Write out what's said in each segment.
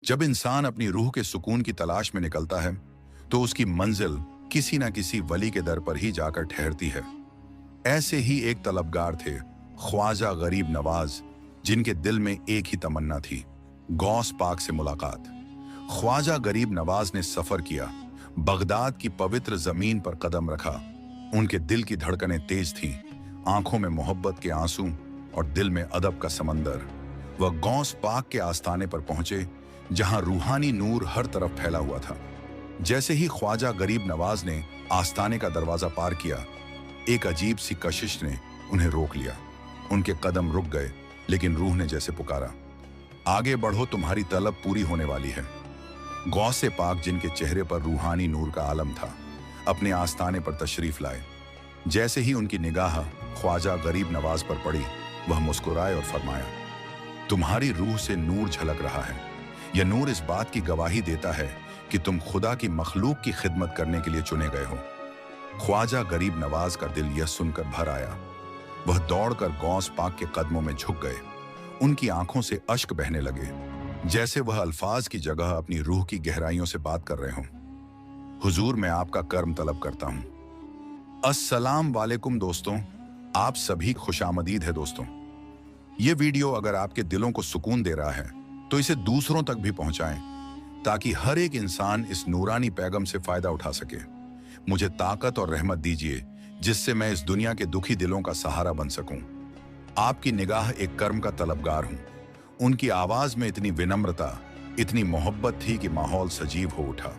जब इंसान अपनी रूह के सुकून की तलाश में निकलता है तो उसकी मंजिल किसी न किसी वली के दर पर ही जाकर ठहरती है। ऐसे ही एक तलबगार थे, ख्वाजा गरीब नवाज, जिनके दिल में एक ही तमन्ना थी, गौस पाक से मुलाकात। ख्वाजा गरीब नवाज ने सफर किया, बगदाद की पवित्र जमीन पर कदम रखा। उनके दिल की धड़कनें तेज थीं, आंखों में मोहब्बत के आंसू और दिल में अदब का समंदर। वह गौस पाक के आस्थाने पर पहुंचे, जहां रूहानी नूर हर तरफ फैला हुआ था। जैसे ही ख्वाजा गरीब नवाज ने आस्थाने का दरवाजा पार किया, एक अजीब सी कशिश ने उन्हें रोक लिया। उनके कदम रुक गए, लेकिन रूह ने जैसे पुकारा, आगे बढ़ो, तुम्हारी तलब पूरी होने वाली है। गौसे पाक, जिनके चेहरे पर रूहानी नूर का आलम था, अपने आस्थाने पर तशरीफ लाए। जैसे ही उनकी निगाह ख्वाजा गरीब नवाज पर पड़ी, वह मुस्कुराए और फरमाया, तुम्हारी रूह से नूर झलक रहा है। यह नूर इस बात की गवाही देता है कि तुम खुदा की मखलूक की खिदमत करने के लिए चुने गए हो। ख्वाजा गरीब नवाज का दिल यह सुनकर भर आया। वह दौड़कर गौस पाक के कदमों में झुक गए। उनकी आंखों से अश्क बहने लगे, जैसे वह अल्फाज की जगह अपनी रूह की गहराइयों से बात कर रहे हों। हुजूर, मैं आपका कर्म तलब करता हूं। अस्सलाम वालेकुम दोस्तों, आप सभी खुशामदीद है दोस्तों। ये वीडियो अगर आपके दिलों को सुकून दे रहा है तो इसे दूसरों तक भी पहुंचाएं, ताकि हर एक इंसान इस नूरानी पैगम से फायदा उठा सके। मुझे ताकत और रहमत दीजिए, जिससे मैं इस दुनिया के दुखी दिलों का सहारा बन सकूं। आपकी निगाह एक कर्म का तलबगार हूं। उनकी आवाज में इतनी विनम्रता, इतनी मोहब्बत थी कि माहौल सजीव हो उठा।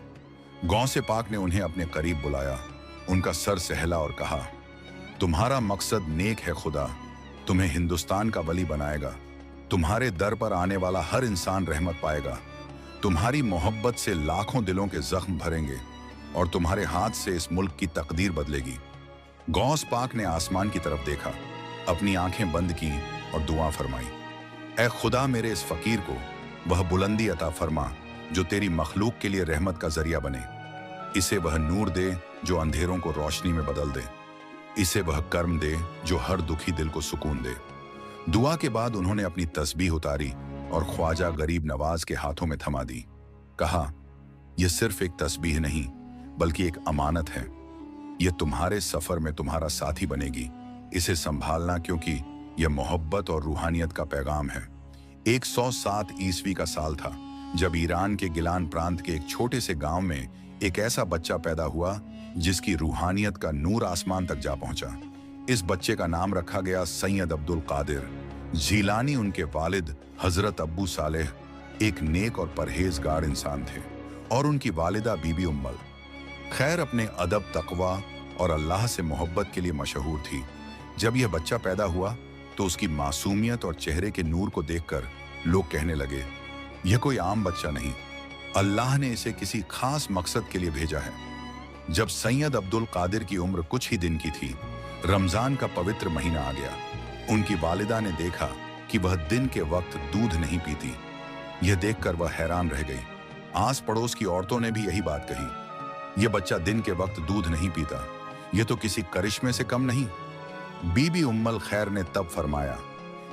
गौसे पाक ने उन्हें अपने करीब बुलाया, उनका सर सहला और कहा, तुम्हारा मकसद नेक है, खुदा तुम्हें हिंदुस्तान का वली बनाएगा। तुम्हारे दर पर आने वाला हर इंसान रहमत पाएगा। तुम्हारी मोहब्बत से लाखों दिलों के जख्म भरेंगे और तुम्हारे हाथ से इस मुल्क की तकदीर बदलेगी। गौस पाक ने आसमान की तरफ देखा, अपनी आंखें बंद की और दुआ फरमाई, ऐ खुदा, मेरे इस फकीर को वह बुलंदी अता फरमा जो तेरी मखलूक के लिए रहमत का जरिया बने। इसे वह नूर दे जो अंधेरों को रोशनी में बदल दे। इसे वह कर्म दे जो हर दुखी दिल को सुकून दे। दुआ के बाद उन्होंने अपनी तस्बीह उतारी और ख्वाजा गरीब नवाज के हाथों में थमा दी। कहा, यह सिर्फ एक तस्बीह नहीं, बल्कि एक अमानत है। यह तुम्हारे सफर में तुम्हारा साथी बनेगी। इसे संभालना, क्योंकि यह मोहब्बत और रूहानियत का पैगाम है। 107 ईस्वी का साल था जब ईरान के गिलान प्रांत के एक छोटे से गांव में एक ऐसा बच्चा पैदा हुआ जिसकी रूहानियत का नूर आसमान तक जा पहुंचा। इस बच्चे का नाम रखा गया सैयद अब्दुल कादिर जीलानी। उनके वालिद हजरत अब्बू सालेह एक नेक और परहेजगार इंसान थे और उनकी वालिदा बीबी उम्मल खैर अपने अदब, तकवा और अल्लाह से मोहब्बत के लिए मशहूर थी। जब यह बच्चा पैदा हुआ तो उसकी मासूमियत और चेहरे के नूर को देखकर लोग कहने लगे, यह कोई आम बच्चा नहीं, अल्लाह ने इसे किसी खास मकसद के लिए भेजा है। जब सैयद अब्दुल कादिर की उम्र कुछ ही दिन की थी, रमजान का पवित्र महीना आ गया। उनकी वालिदा ने देखा कि वह दिन के वक्त दूध नहीं पीती। यह देखकर वह हैरान रह गई। आस पड़ोस की औरतों ने भी यही बात कही, यह बच्चा दिन के वक्त दूध नहीं पीता, यह तो किसी करिश्मे से कम नहीं। बीबी उम्मल खैर ने तब फरमाया,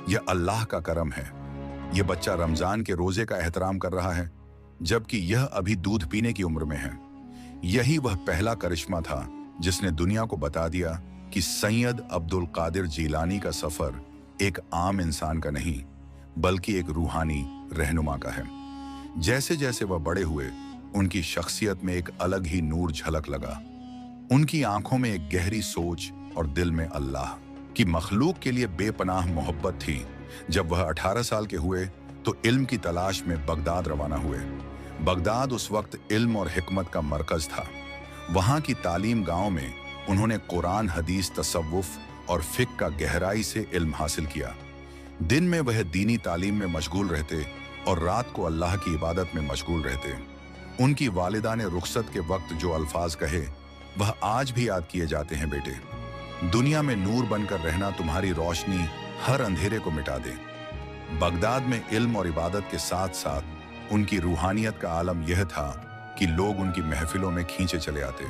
यह अल्लाह का करम है। यह बच्चा रमजान के रोजे का एहतराम कर रहा है, जबकि यह अभी दूध पीने की उम्र में है। यही वह पहला करिश्मा था जिसने दुनिया को बता दिया कि सैयद अब्दुल कादिर जीलानी का सफर एक आम इंसान का नहीं, बल्कि एक रूहानी रहनुमा का है। जैसे जैसे वह बड़े हुए, उनकी शख्सियत में एक अलग ही नूर झलक लगा। उनकी आंखों में एक गहरी सोच और दिल में अल्लाह की मखलूक के लिए बेपनाह मोहब्बत थी। जब वह 18 साल के हुए तो इल्म की तलाश में बगदाद रवाना हुए। बगदाद उस वक्त इल्म और हिकमत का मरकज था। वहां की तालीम गांव में उन्होंने कुरान, हदीस, तसव्वुफ और फिक्र का गहराई से इल्म हासिल किया। दिन में वह दीनी तालीम में मशगूल रहते और रात को अल्लाह की इबादत में मशगूल रहते। उनकी वालिदा ने रुखसत के वक्त जो अल्फाज कहे, वह आज भी याद किए जाते हैं, बेटे, दुनिया में नूर बनकर रहना तुम्हारी रोशनी हर अंधेरे को मिटा दे। बगदाद में इल्म और इबादत के साथ साथ उनकी रूहानियत का आलम यह था कि लोग उनकी महफिलों में खींचे चले आते।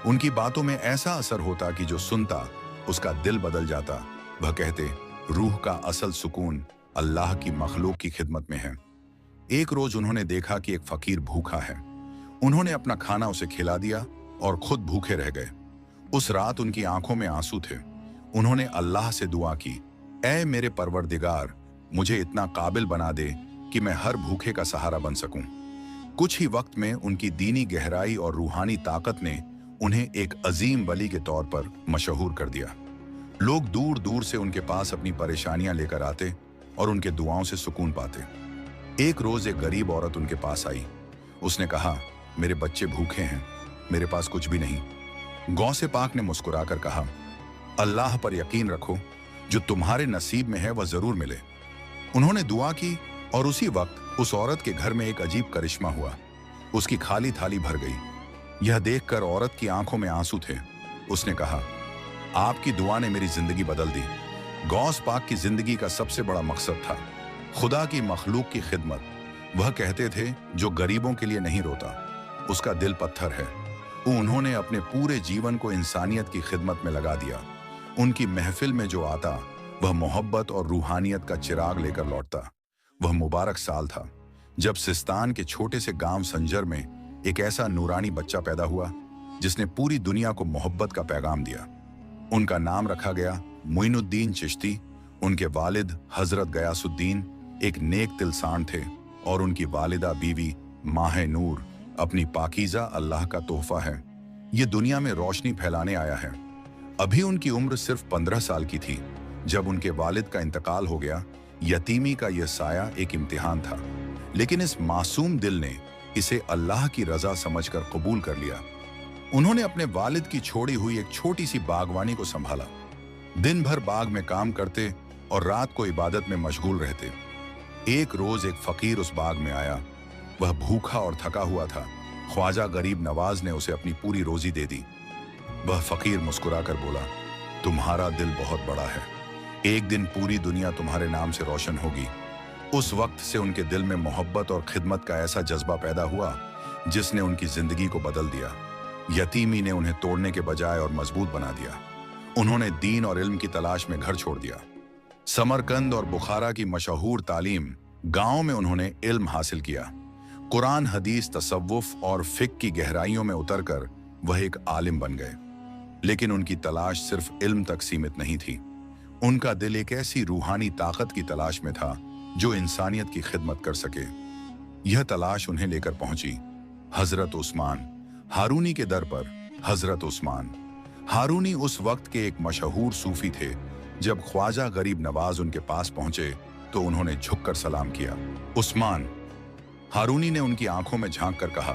उनकी बातों में ऐसा असर होता कि जो सुनता उसका दिल बदल जाता। वह कहते, रूह का असल सुकून अल्लाह की मखलूक की खिदमत में है। एक रोज उन्होंने देखा कि एक फकीर भूखा है। उन्होंने अपना खाना उसे खिला दिया और खुद भूखे रह गए। उस रात उनकी आंखों में आंसू थे। उन्होंने अल्लाह से दुआ की, ऐ मेरे परवरदिगार, मुझे इतना काबिल बना दे कि मैं हर भूखे का सहारा बन सकूं। कुछ ही वक्त में उनकी दीनी गहराई और रूहानी ताकत ने उन्हें एक अजीम वली के तौर पर मशहूर कर दिया। लोग दूर दूर से उनके पास अपनी परेशानियां लेकर आते और उनके दुआओं से सुकून पाते। एक रोज एक गरीब औरत उनके पास आई। उसने कहा, मेरे बच्चे भूखे हैं, मेरे पास कुछ भी नहीं। गौसे पाक ने मुस्कुराकर कहा, अल्लाह पर यकीन रखो, जो तुम्हारे नसीब में है वह जरूर मिले। उन्होंने दुआ की और उसी वक्त उस औरत के घर में एक अजीब करिश्मा हुआ। उसकी खाली थाली भर गई। यह देखकर औरत की आंखों में आंसू थे। उसने कहा, आपकी दुआ ने मेरी जिंदगी बदल दी। गौस पाक की जिंदगी का सबसे बड़ा मकसद था खुदा की मखलूक की खिदमत। वह कहते थे, जो गरीबों के लिए नहीं रोता उसका दिल पत्थर है। उन्होंने अपने पूरे जीवन को इंसानियत की खिदमत में लगा दिया। उनकी महफिल में जो आता वह मोहब्बत और रूहानियत का चिराग लेकर लौटता। वह मुबारक साल था जब सिस्तान के छोटे से गांव संजर में एक ऐसा नूरानी बच्चा पैदा हुआ जिसने पूरी दुनिया को मोहब्बत का पैगाम दिया। उनका नाम रखा गया मोइनुद्दीन चिश्ती। उनके वालिद हजरत गयासुद्दीन एक नेक तिलसान थे और उनकी वालिदा बीवी माह नूर अपनी पाकीज़ा अल्लाह का तोहफा है। ये दुनिया में रोशनी फैलाने आया है। अभी उनकी उम्र सिर्फ 15 साल की थी जब उनके वालिद का इंतकाल हो गया। यतीमी का यह साया एक इम्तिहान था, लेकिन इस मासूम दिल ने इसे अल्लाह की रजा समझकर कबूल कर लिया। उन्होंने अपने वालिद की छोड़ी हुई एक छोटी सी बागवानी को संभाला। दिन भर बाग में काम करते और रात को इबादत में मशगूल रहते। एक रोज एक फकीर उस बाग में आया। वह भूखा और थका हुआ था। ख्वाजा गरीब नवाज ने उसे अपनी पूरी रोजी दे दी। वह फकीर मुस्कुराकर बोला, तुम्हारा दिल बहुत बड़ा है, एक दिन पूरी दुनिया तुम्हारे नाम से रोशन होगी। उस वक्त से उनके दिल में मोहब्बत और खिदमत का ऐसा जज्बा पैदा हुआ जिसने उनकी जिंदगी को बदल दिया। यतीमी ने उन्हें तोड़ने के बजाय और मजबूत बना दिया। उन्होंने दीन और इल्म की तलाश में घर छोड़ दिया। समरकंद और बुखारा की मशहूर तालीम गांव में उन्होंने इल्म हासिल किया। कुरान, हदीस, तसव्वुफ और फिक की गहराइयों में उतरकर वह एक आलिम बन गए। लेकिन उनकी तलाश सिर्फ इल्म तक सीमित नहीं थी। उनका दिल एक ऐसी रूहानी ताकत की तलाश में था जो इंसानियत की खिदमत कर सके। यह तलाश उन्हें लेकर पहुंची हजरत उस्मान हारूनी के दर पर। हजरत उस्मान हारूनी उस वक्त के एक मशहूर सूफी थे। जब ख्वाजा गरीब नवाज उनके पास पहुंचे तो उन्होंने झुककर सलाम किया। उस्मान हारूनी ने उनकी आंखों में झांक कर कहा,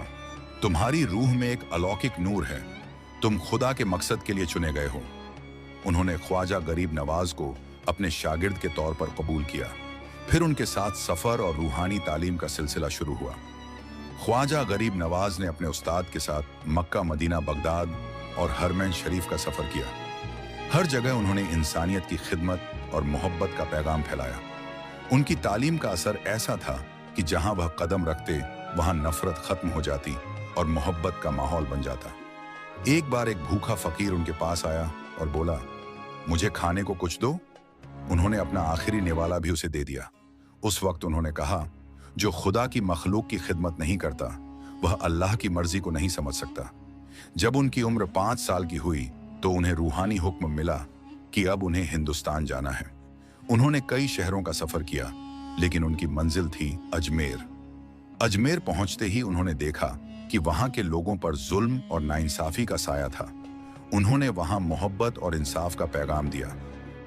तुम्हारी रूह में एक अलौकिक नूर है, तुम खुदा के मकसद के लिए चुने गए हो। उन्होंने ख्वाजा गरीब नवाज को अपने शागिर्द के तौर पर कबूल किया। फिर उनके साथ सफर और रूहानी तालीम का सिलसिला शुरू हुआ। ख्वाजा गरीब नवाज ने अपने उस्ताद के साथ मक्का, मदीना, बगदाद और हरमैन शरीफ का सफर किया। हर जगह उन्होंने इंसानियत की खिदमत और मोहब्बत का पैगाम फैलाया। उनकी तालीम का असर ऐसा था कि जहां वह कदम रखते वहां नफरत खत्म हो जाती और मोहब्बत का माहौल बन जाता। एक बार एक भूखा फकीर उनके पास आया और बोला, मुझे खाने को कुछ दो। उन्होंने अपना आखिरी निवाला भी उसे दे दिया। उस वक्त उन्होंने कहा, जो खुदा की मखलूक की खिदमत नहीं करता वह अल्लाह की मर्जी को नहीं समझ सकता। जब उनकी उम्र 5 साल की हुई तो उन्हें रूहानी हुक्म मिला कि अब उन्हें हिंदुस्तान जाना है। उन्होंने कई शहरों का सफर किया, लेकिन उनकी मंजिल थी अजमेर। अजमेर पहुंचते ही उन्होंने देखा कि वहां के लोगों पर जुल्म और नाइंसाफी का साया था। उन्होंने वहां मोहब्बत और इंसाफ का पैगाम दिया।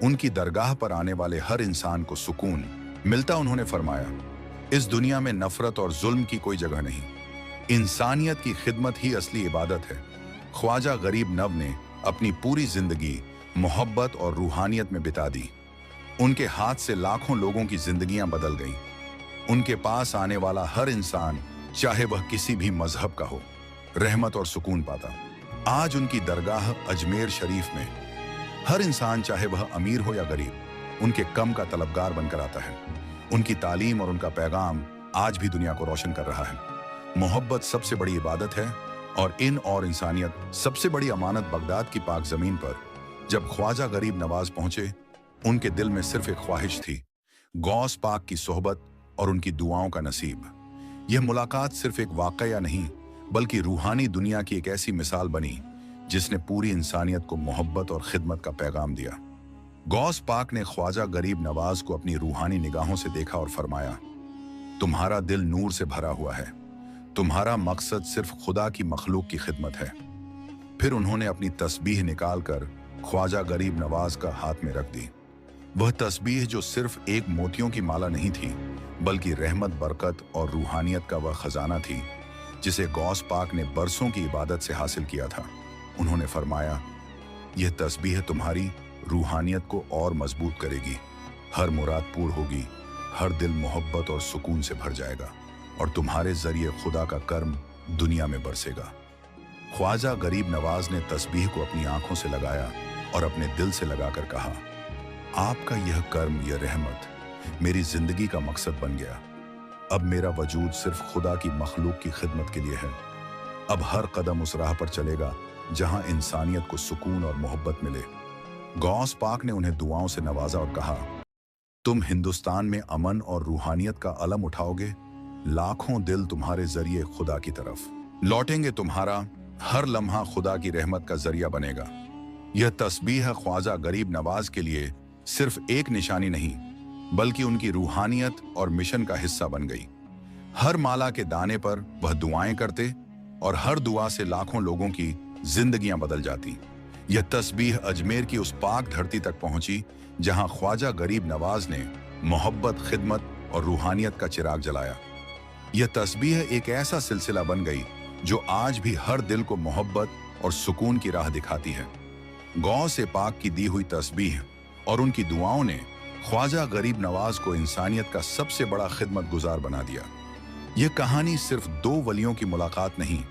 उनकी दरगाह पर आने वाले हर इंसान को सुकून मिलता। उन्होंने फरमाया, इस दुनिया में नफरत और जुल्म की कोई जगह नहीं, इंसानियत की खिदमत ही असली इबादत है। ख्वाजा गरीब नव ने अपनी पूरी जिंदगी मोहब्बत और रूहानियत में बिता दी। उनके हाथ से लाखों लोगों की जिंदगियां बदल गईं। उनके पास आने वाला हर इंसान, चाहे वह किसी भी मजहब का हो, रहमत और सुकून पाता। आज उनकी दरगाह अजमेर शरीफ में हर इंसान, चाहे वह अमीर हो या गरीब, उनके कम का तलबगार बनकर आता है। उनकी तालीम और उनका पैगाम आज भी दुनिया को रोशन कर रहा है। मोहब्बत सबसे बड़ी इबादत है और इंसानियत सबसे बड़ी अमानत। बगदाद की पाक जमीन पर जब ख्वाजा गरीब नवाज पहुंचे, उनके दिल में सिर्फ एक ख्वाहिश थी, गौस पाक की सोहबत और उनकी दुआओं का नसीब। यह मुलाकात सिर्फ एक वाकया नहीं, बल्कि रूहानी दुनिया की एक ऐसी मिसाल बनी जिसने पूरी इंसानियत को मोहब्बत और खिदमत का पैगाम दिया। गौस पाक ने ख्वाजा गरीब नवाज को अपनी रूहानी निगाहों से देखा और फरमाया, तुम्हारा दिल नूर से भरा हुआ है, तुम्हारा मकसद सिर्फ खुदा की मखलूक की खिदमत है। फिर उन्होंने अपनी तस्बीह निकालकर ख्वाजा गरीब नवाज का हाथ में रख दी। वह तस्बीह जो सिर्फ एक मोतियों की माला नहीं थी, बल्कि रहमत, बरकत और रूहानियत का वह खजाना थी जिसे गौस पाक ने बरसों की इबादत से हासिल किया था। उन्होंने फरमाया, यह तस्बीह तुम्हारी रूहानियत को और मजबूत करेगी, हर मुराद पूर्ण होगी, हर दिल मोहब्बत और सुकून से भर जाएगा और तुम्हारे जरिए खुदा का कर्म दुनिया में बरसेगा। ख्वाजा गरीब नवाज ने तस्बीह को अपनी आंखों से लगाया और अपने दिल से लगाकर कहा, आपका यह कर्म, यह रहमत मेरी जिंदगी का मकसद बन गया। अब मेरा वजूद सिर्फ खुदा की मखलूक की खिदमत के लिए है। अब हर कदम उस राह पर चलेगा जहां इंसानियत को सुकून और मोहब्बत मिले। गौस पाक ने उन्हें दुआओं से नवाजा और कहा, तुम हिंदुस्तान में अमन और रूहानियत का अलम उठाओगे, लाखों दिल तुम्हारे जरिए खुदा की तरफ लौटेंगे, तुम्हारा हर लम्हा खुदा की रहमत का जरिया बनेगा। यह तस्बीह ख्वाजा गरीब नवाज के लिए सिर्फ एक निशानी नहीं, बल्कि उनकी रूहानियत और मिशन का हिस्सा बन गई। हर माला के दाने पर वह दुआएं करते और हर दुआ से लाखों लोगों की जिंदगियां बदल जाती। यह तस्बीह अजमेर की उस पाक धरती तक पहुंची जहां ख्वाजा गरीब नवाज ने मोहब्बत, खिदमत और रूहानियत का चिराग जलाया। यह तस्बीह एक ऐसा सिलसिला बन गई जो आज भी हर दिल को मोहब्बत और सुकून की राह दिखाती है। गौस पाक की दी हुई तस्बीह और उनकी दुआओं ने ख्वाजा गरीब नवाज को इंसानियत का सबसे बड़ा खिदमत गुजार बना दिया। यह कहानी सिर्फ दो वलियों की मुलाकात नहीं,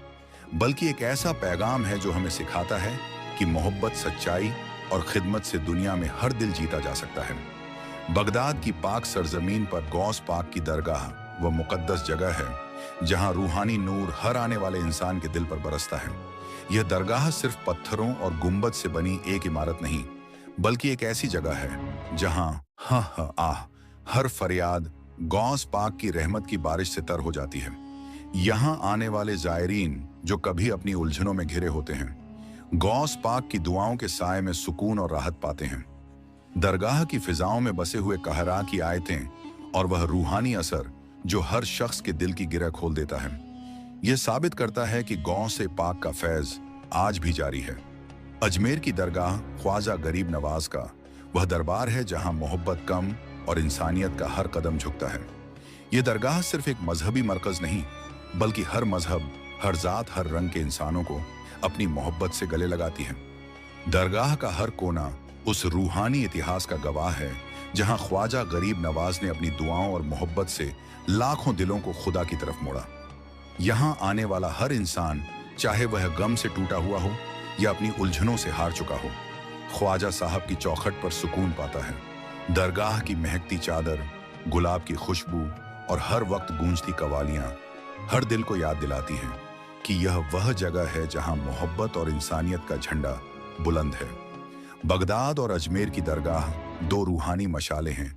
बल्कि एक ऐसा पैगाम है जो हमें सिखाता है कि मोहब्बत, सच्चाई और खिदमत से दुनिया में हर दिल जीता जा सकता है। बगदाद की पाक सरजमीन पर गौस पाक की दरगाह वह मुकद्दस जगह है जहां रूहानी नूर हर आने वाले इंसान के दिल पर बरसता है। यह दरगाह सिर्फ पत्थरों और गुंबद से बनी एक इमारत नहीं, बल्कि एक ऐसी जगह है जहां हर फरियाद गौस पाक की रहमत की बारिश से तर हो जाती है। यहां आने वाले जायरीन जो कभी अपनी उलझनों में घिरे होते हैं, गौस पाक की दुआओं के साए में सुकून और राहत पाते हैं। दरगाह की फिजाओं में बसे हुए कहरा की आयतें और वह रूहानी असर जो हर शख्स के दिल की गिरह खोल देता है, यह साबित करता है कि गौस पाक का फैज आज भी जारी है। अजमेर की दरगाह ख्वाजा गरीब नवाज का वह दरबार है जहां मोहब्बत कम और इंसानियत का हर कदम झुकता है। यह दरगाह सिर्फ एक मजहबी मरकज नहीं, बल्कि हर मजहब, हर जात, हर रंग के इंसानों को अपनी मोहब्बत से गले लगाती है। दरगाह का हर कोना उस रूहानी इतिहास का गवाह है जहां ख्वाजा गरीब नवाज ने अपनी दुआओं और मोहब्बत से लाखों दिलों को खुदा की तरफ मोड़ा। यहां आने वाला हर इंसान, चाहे वह गम से टूटा हुआ हो या अपनी उलझनों से हार चुका हो, ख्वाजा साहब की चौखट पर सुकून पाता है। दरगाह की महकती चादर, गुलाब की खुशबू और हर वक्त गूंजती कवालियां हर दिल को याद दिलाती हैं कि यह वह जगह है जहां मोहब्बत और इंसानियत का झंडा बुलंद है। बगदाद और अजमेर की दरगाह दो रूहानी मशालें हैं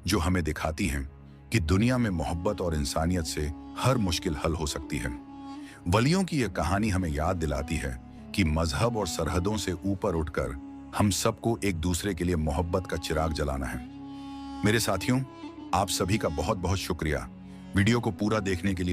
जो हमें दिखाती हैं कि दुनिया में मोहब्बत और इंसानियत से हर मुश्किल हल हो सकती है। वलियों की यह कहानी हमें याद दिलाती है कि मजहब और सरहदों से ऊपर उठकर हम सबको एक दूसरे के लिए मोहब्बत का चिराग जलाना है। मेरे साथियों, आप सभी का बहुत बहुत शुक्रिया वीडियो को पूरा देखने के लिए।